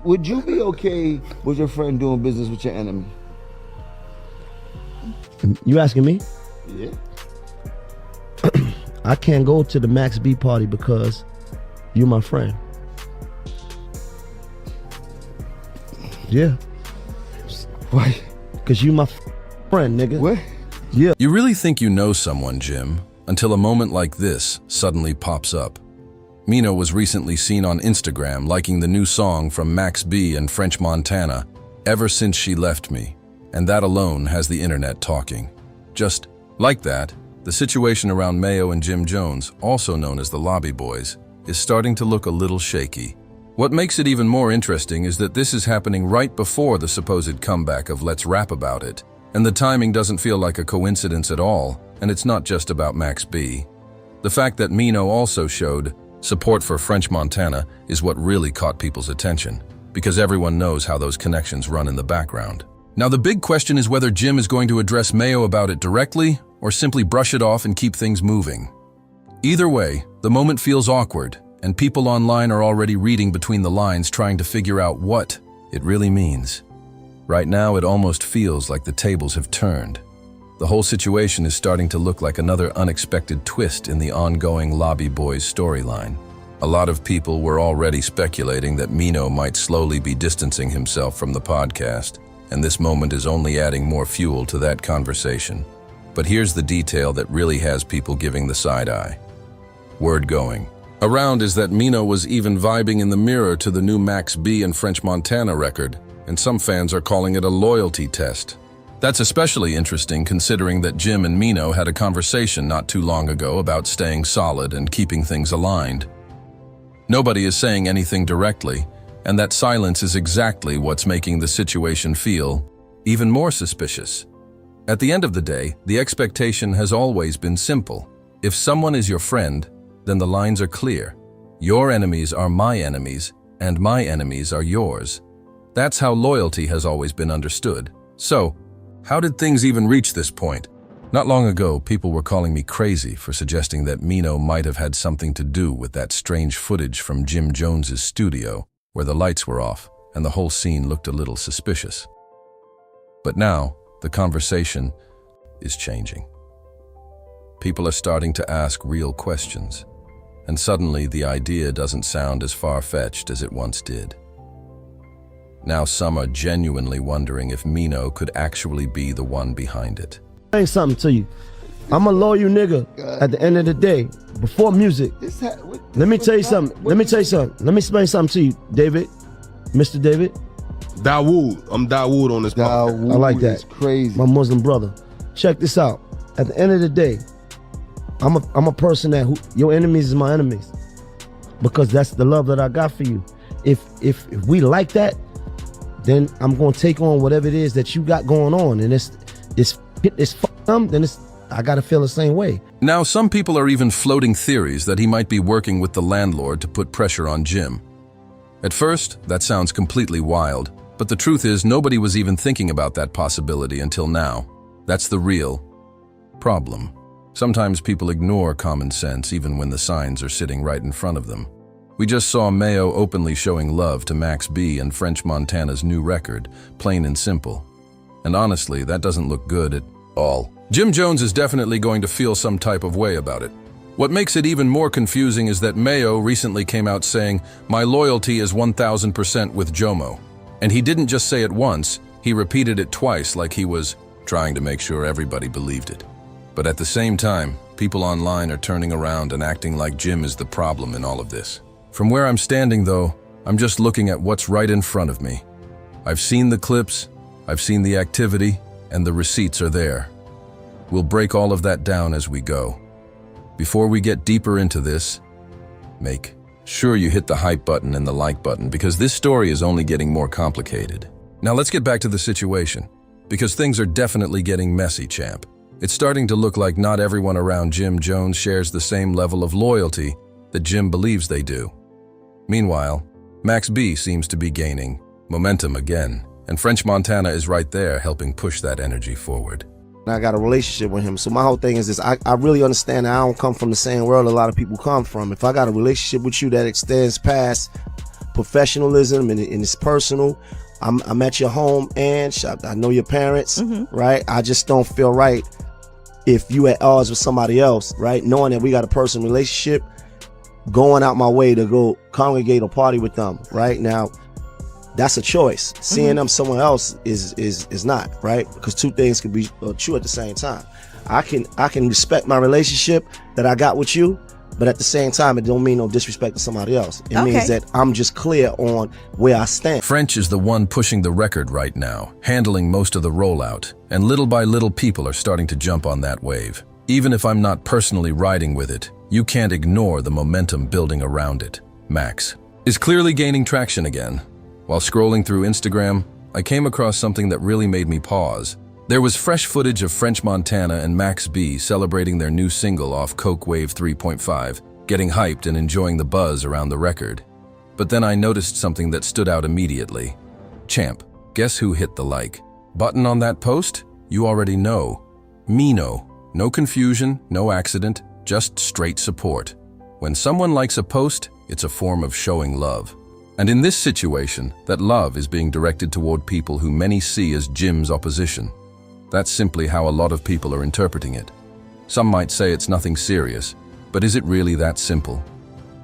Would you be okay with your friend doing business with your enemy? You asking me? Yeah. I can't go to the Max B party because you're my friend. Yeah. Why? Because you my friend, nigga. What? Yeah. You really think you know someone, Jim, until a moment like this suddenly pops up. Maino was recently seen on Instagram liking the new song from Max B and French Montana, Ever Since She Left Me, and that alone has the internet talking. Just like that, the situation around Maino and Jim Jones, also known as the Lobby Boys, is starting to look a little shaky. What makes it even more interesting is that this is happening right before the supposed comeback of Let's Rap About It, and the timing doesn't feel like a coincidence at all, and it's not just about Max B. The fact that Maino also showed support for French Montana is what really caught people's attention, because everyone knows how those connections run in the background. Now the big question is whether Jim is going to address Maino about it directly or simply brush it off and keep things moving. Either way, the moment feels awkward, and people online are already reading between the lines trying to figure out what it really means. Right now, it almost feels like the tables have turned. The whole situation is starting to look like another unexpected twist in the ongoing Lobby Boys storyline. A lot of people were already speculating that Maino might slowly be distancing himself from the podcast, and this moment is only adding more fuel to that conversation. But here's the detail that really has people giving the side eye. Word going around is that Maino was even vibing in the mirror to the new Max B and French Montana record, and some fans are calling it a loyalty test. That's especially interesting considering that Jim and Maino had a conversation not too long ago about staying solid and keeping things aligned. Nobody is saying anything directly, and that silence is exactly what's making the situation feel even more suspicious. At the end of the day, the expectation has always been simple. If someone is your friend, then the lines are clear. Your enemies are my enemies, and my enemies are yours. That's how loyalty has always been understood. So, how did things even reach this point? Not long ago, people were calling me crazy for suggesting that Maino might have had something to do with that strange footage from Jim Jones's studio, where the lights were off and the whole scene looked a little suspicious. But now, the conversation is changing. People are starting to ask real questions, and suddenly the idea doesn't sound as far-fetched as it once did. Now some are genuinely wondering if Maino could actually be the one behind it. Say something to you. I'm a loyal nigga at the end of the day. Before music, let me tell you something. Let me explain something to you, David. Mr. David. Dawood. I'm Dawood on this podcast. I like that. It's crazy. My Muslim brother. Check this out. At the end of the day, I'm a person that your enemies is my enemies, because that's the love that I got for you. If we like that, then I'm gonna take on whatever it is that you got going on, and it's then I gotta feel the same way. Now some people are even floating theories that he might be working with the landlord to put pressure on Jim. At first, that sounds completely wild, but the truth is nobody was even thinking about that possibility until now. That's the real problem. Sometimes people ignore common sense even when the signs are sitting right in front of them. We just saw Maino openly showing love to Max B and French Montana's new record, plain and simple. And honestly, that doesn't look good at all. Jim Jones is definitely going to feel some type of way about it. What makes it even more confusing is that Maino recently came out saying, "My loyalty is 1000% with Jomo." And he didn't just say it once, he repeated it twice like he was trying to make sure everybody believed it. But at the same time, people online are turning around and acting like Jim is the problem in all of this. From where I'm standing though, I'm just looking at what's right in front of me. I've seen the clips, I've seen the activity, and the receipts are there. We'll break all of that down as we go. Before we get deeper into this, make sure you hit the hype button and the like button, because this story is only getting more complicated. Now let's get back to the situation, because things are definitely getting messy, champ. It's starting to look like not everyone around Jim Jones shares the same level of loyalty that Jim believes they do. Meanwhile, Max B seems to be gaining momentum again, and French Montana is right there helping push that energy forward. I got a relationship with him, so my whole thing is this: I really understand that I don't come from the same world a lot of people come from. If I got a relationship with you that extends past professionalism and it's personal. I'm at your home, and I know your parents, right? I just don't feel right if you at odds with somebody else, right? Knowing that we got a personal relationship, going out my way to go congregate or party with them, right? Now, that's a choice. Seeing them somewhere else is not, right? Because two things can be true at the same time. I can respect my relationship that I got with you, but at the same time, it don't mean no disrespect to somebody else. It means that I'm just clear on where I stand. French is the one pushing the record right now, handling most of the rollout, and little by little people are starting to jump on that wave. Even if I'm not personally riding with it, you can't ignore the momentum building around it. Max is clearly gaining traction again. While scrolling through Instagram, I came across something that really made me pause. There was fresh footage of French Montana and Max B celebrating their new single off Coke Wave 3.5, getting hyped and enjoying the buzz around the record. But then I noticed something that stood out immediately. Champ, guess who hit the like button on that post? You already know. Maino. No confusion, no accident, just straight support. When someone likes a post, it's a form of showing love. And in this situation, that love is being directed toward people who many see as Jim's opposition. That's simply how a lot of people are interpreting it. Some might say it's nothing serious, but is it really that simple?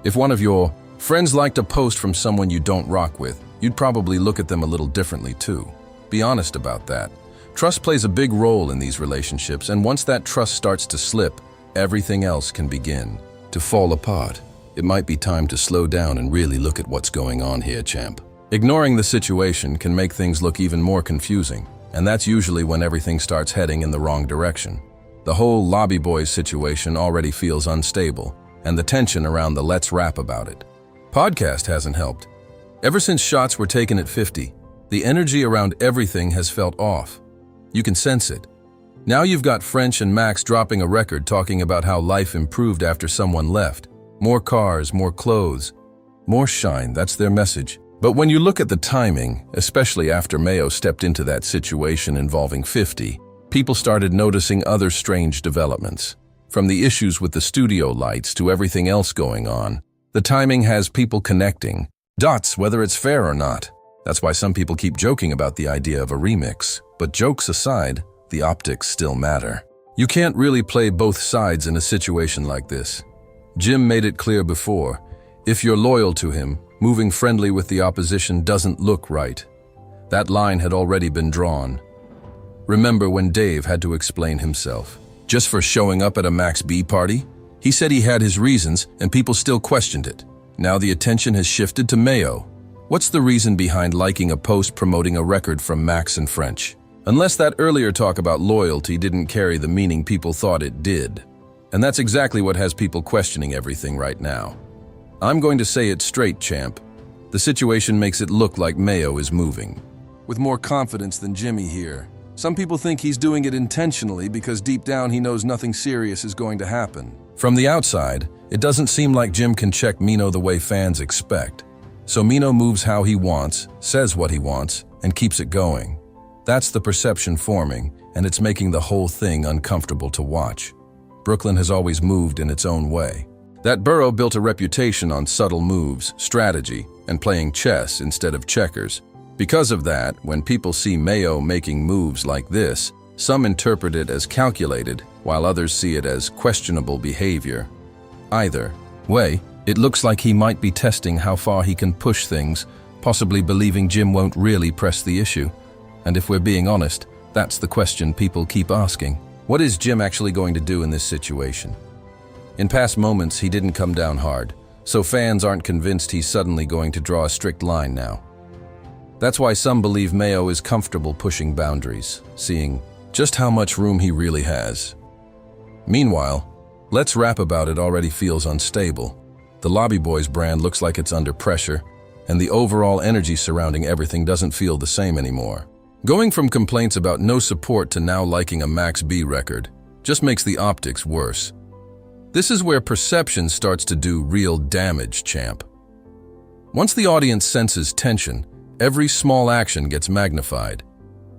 If one of your friends liked a post from someone you don't rock with, you'd probably look at them a little differently too. Be honest about that. Trust plays a big role in these relationships, and once that trust starts to slip, everything else can begin to fall apart. It might be time to slow down and really look at what's going on here, champ. Ignoring the situation can make things look even more confusing, and that's usually when everything starts heading in the wrong direction. The whole Lobby Boys situation already feels unstable, and the tension around the let's rap about it podcast hasn't helped. Ever since shots were taken at 50, the energy around everything has felt off. You can sense it. Now you've got French and Max dropping a record talking about how life improved after someone left. More cars, more clothes, more shine, that's their message. But when you look at the timing, especially after Mayo stepped into that situation involving 50, people started noticing other strange developments. From the issues with the studio lights to everything else going on, the timing has people connecting dots, whether it's fair or not. That's why some people keep joking about the idea of a remix. But jokes aside, the optics still matter. You can't really play both sides in a situation like this. Jim made it clear before, if you're loyal to him, moving friendly with the opposition doesn't look right. That line had already been drawn. Remember when Dave had to explain himself? Just for showing up at a Max B party? He said he had his reasons, and people still questioned it. Now the attention has shifted to Mayo. What's the reason behind liking a post promoting a record from Max and French? Unless that earlier talk about loyalty didn't carry the meaning people thought it did. And that's exactly what has people questioning everything right now. I'm going to say it straight, champ. The situation makes it look like Mayo is moving. With more confidence than Jimmy here. Some people think he's doing it intentionally because deep down he knows nothing serious is going to happen. From the outside, it doesn't seem like Jim can check Maino the way fans expect. So Maino moves how he wants, says what he wants, and keeps it going. That's the perception forming, and it's making the whole thing uncomfortable to watch. Brooklyn has always moved in its own way. That borough built a reputation on subtle moves, strategy, and playing chess instead of checkers. Because of that, when people see Mayo making moves like this, some interpret it as calculated, while others see it as questionable behavior. Either way, it looks like he might be testing how far he can push things, possibly believing Jim won't really press the issue. And if we're being honest, that's the question people keep asking. What is Jim actually going to do in this situation? In past moments, he didn't come down hard, so fans aren't convinced he's suddenly going to draw a strict line now. That's why some believe Mayo is comfortable pushing boundaries, seeing just how much room he really has. Meanwhile, Let's Rap About It already feels unstable. The Lobby Boys brand looks like it's under pressure, and the overall energy surrounding everything doesn't feel the same anymore. Going from complaints about no support to now liking a Max B record just makes the optics worse. This is where perception starts to do real damage, champ. Once the audience senses tension, every small action gets magnified.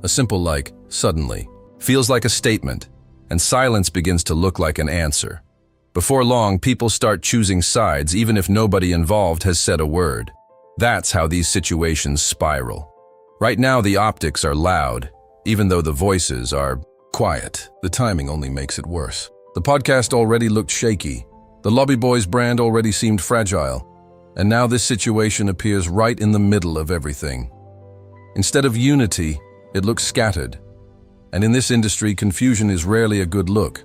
A simple like, suddenly, feels like a statement, and silence begins to look like an answer. Before long, people start choosing sides even if nobody involved has said a word. That's how these situations spiral. Right now, the optics are loud, even though the voices are quiet. The timing only makes it worse. The podcast already looked shaky. The Lobby Boys brand already seemed fragile. And now this situation appears right in the middle of everything. Instead of unity, it looks scattered. And in this industry, confusion is rarely a good look.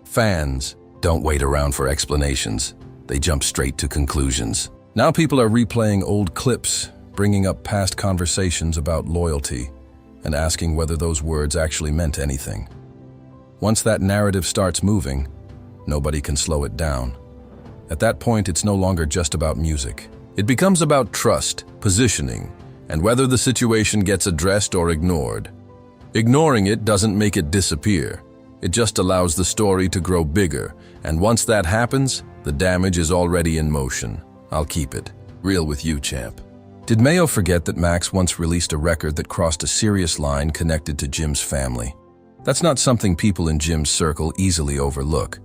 Fans don't wait around for explanations. They jump straight to conclusions. Now people are replaying old clips, bringing up past conversations about loyalty, and asking whether those words actually meant anything. Once that narrative starts moving, nobody can slow it down. At that point, it's no longer just about music. It becomes about trust, positioning, and whether the situation gets addressed or ignored. Ignoring it doesn't make it disappear. It just allows the story to grow bigger, and once that happens, the damage is already in motion. I'll keep it real with you, champ. Did Mayo forget that Max once released a record that crossed a serious line connected to Jim's family? That's not something people in Jim's circle easily overlook.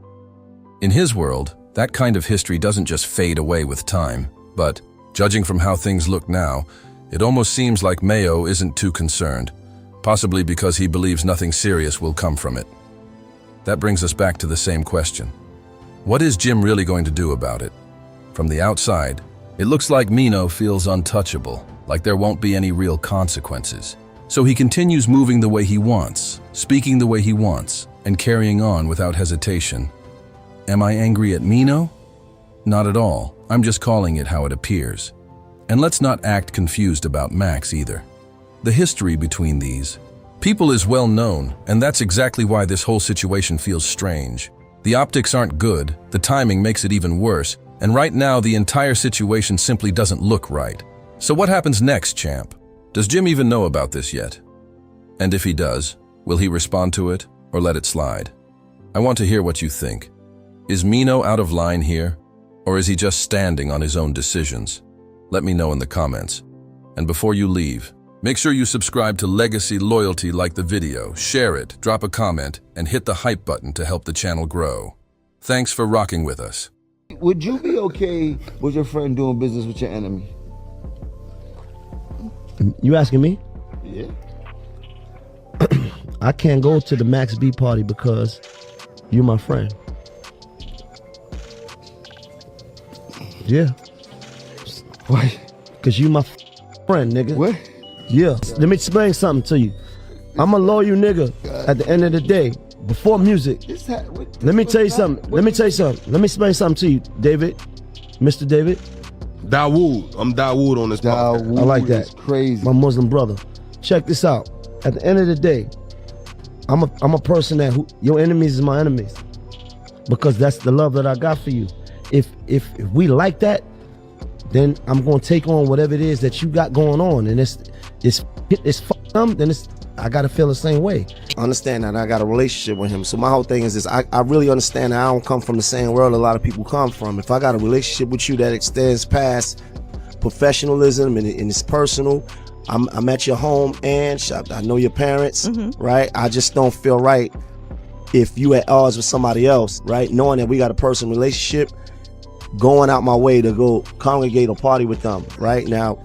In his world, that kind of history doesn't just fade away with time, but, judging from how things look now, it almost seems like Mayo isn't too concerned, possibly because he believes nothing serious will come from it. That brings us back to the same question. What is Jim really going to do about it? From the outside, it looks like Maino feels untouchable, like there won't be any real consequences. So he continues moving the way he wants, speaking the way he wants, and carrying on without hesitation. Am I angry at Maino? Not at all. I'm just calling it how it appears. And let's not act confused about Max either. The history between these people is well known, and that's exactly why this whole situation feels strange. The optics aren't good, the timing makes it even worse, and right now the entire situation simply doesn't look right. So what happens next, champ? Does Jim even know about this yet? And if he does, will he respond to it or let it slide? I want to hear what you think. Is Maino out of line here, or is he just standing on his own decisions? Let me know in the comments. And before you leave, make sure you subscribe to Legacy Loyalty, like the video, share it, drop a comment, and hit the hype button to help the channel grow. Thanks for rocking with us. Would you be okay with your friend doing business with your enemy? You asking me? Yeah. I can't go to the Max B party because you're my friend. Yeah. Why? Because you my friend, nigga. What? Yeah. Let me explain something to you. I'm a loyal nigga at the end of the day. Before music. Let me tell you something. Let me explain something to you, David. Mr. David. Dawood. I'm Dawood on this podcast. I like that. It's crazy. My Muslim brother. Check this out. At the end of the day, I'm a person that your enemies is my enemies. Because that's the love that I got for you. If we like that, then I'm gonna take on whatever it is that you got going on, and it's then I gotta feel the same way. Understand that I got a relationship with him. So my whole thing is this: I really understand that I don't come from the same world a lot of people come from. If I got a relationship with you that extends past professionalism and it's personal, I'm at your home and I know your parents, right? I just don't feel right if you at odds with somebody else, right? Knowing that we got a personal relationship, going out my way to go congregate or party with them, right? Now,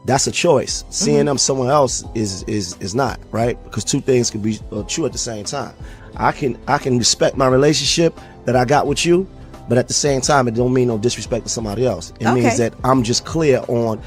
that's a choice. Seeing them somewhere else is not, right? Because two things can be true at the same time. I can respect my relationship that I got with you, but at the same time, it don't mean no disrespect to somebody else. It means that I'm just clear on